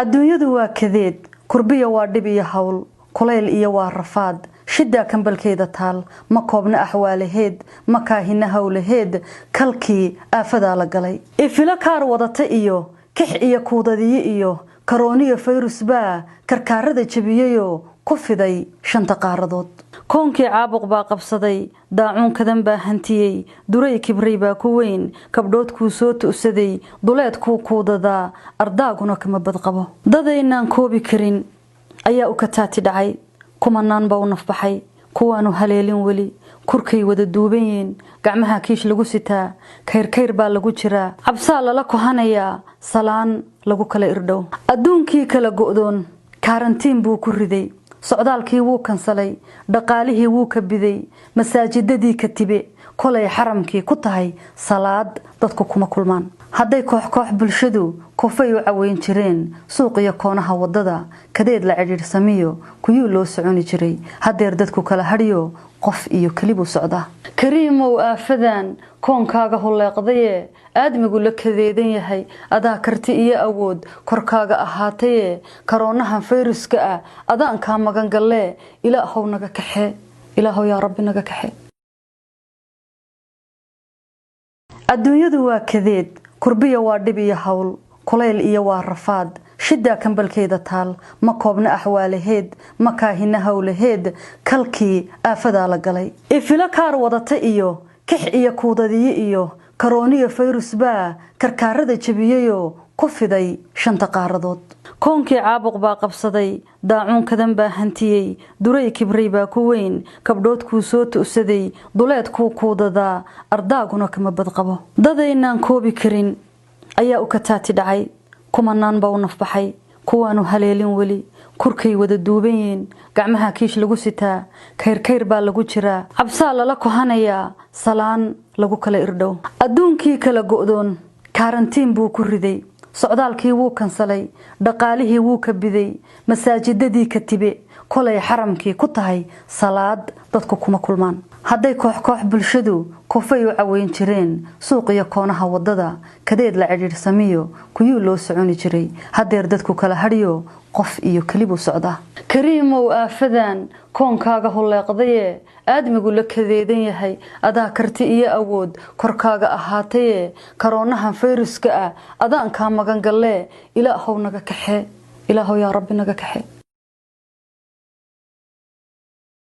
adduunyadu waa kadeed kurbiya waa dhib iyo hawl kuleyl iyo waa rafaad shida kambalkeeda taal ma koobna axwaalaheed ma kaahina hawlaheed kalkii aafada la galay ifila kaar wadata iyo kix iyo kuudadiye iyo karooniyo fayrus baa karkaarada jabiyayo ku fiday shanta qaaradood koonkii caabuq baa qabsaday daacuun kadan baa hantiyay duray kibray baa ku weyn kabdhood ku soo tuusaday duleed ku kuudada ardaaguna kama badqabo dadaynaan koobi karin ayaa u ka taati dhacay kumanaan baa u nafbaxay kuwaanu haleelin weli kurkay wada duubayeen gacmaha kiish lagu sitaa kayr baa lagu jiraa cabsaa lala kohanayaa salaan lagu kala irdhow adduunkii kala go'doon karantiin buu ku riday socdaalkii wuu kansalay dhaqaalihii wuu ka biday masaajidadii ka tibe kolay xaramkii ku tahay salaad dadku kuma kulmaan hadday koox bulshadu kofay u caweyn jireen suuqiyo koonaha wadada kadeed la cidhiirsamiyo kuyuu loo soconi jiray hadeer dadku kala hadhiyo qof iyo kalibu socda kariimow aafadan koonkaaga huleeqdaye aadmigu la kadeedan yahay adaa karti iyo awood korkaaga ahaataye karoonahan fayruska ah adaan ka magan galle ilaahow naga kaxe ilaahow yaa rabbi naga kaxe adduunyadu waa kadeed kurbiya waa dhib iyo hawl kuleyl iyo waa rafaad shida kambalkeeda taal ma koobna axwaalaheed ma kaahina hawlaheed kalkii aafada la galay ifila kaar wadata iyo kix iyo kuudadiye iyo karooniyo fayrus baa karkaarada jabiyayo ku fiday shanta qaaradood koonkii caabuq baa qabsaday daacuun kadan baa hantiyay duray kibray baa ku weyn kabdhood ku soo tuusaday duleed ku kuudada ardaaguna kama badqabo dadaynaan koobi karin ayaa u ka taati dhacay kumanaan baa u nafbaxay kuwaanu haleelin weli kurkay wada duubayeen gacmaha kiish lagu sitaa kayr baa lagu jiraa cabsaa lala kohanayaa salaan lagu kala irdhow adduunkii kala go'doon karantiin buu ku riday socdaalkii wuu kansalay dhaqaalihii wuu ka biday masaajidadii ka tibe kolay xaramkii ku tahay salaad dadku kuma kulmaan hadday koox bulshadu kofay u caweyn jireen suuqiyo koonaha wadada kadeed la cidhiirsamiyo kuyuu loo soconi jiray hadeer dadku kala hadhiyo qof iyo kalibu socda kariimow aafadan koonkaaga huleeqdaye aadmigu la kadeedan yahay adaa karti iyo awood korkaaga ahaataye karoonahan fayruska ah adaan ka magan galle ilaahow naga kaxe ilaahow yaa rabbi naga kaxe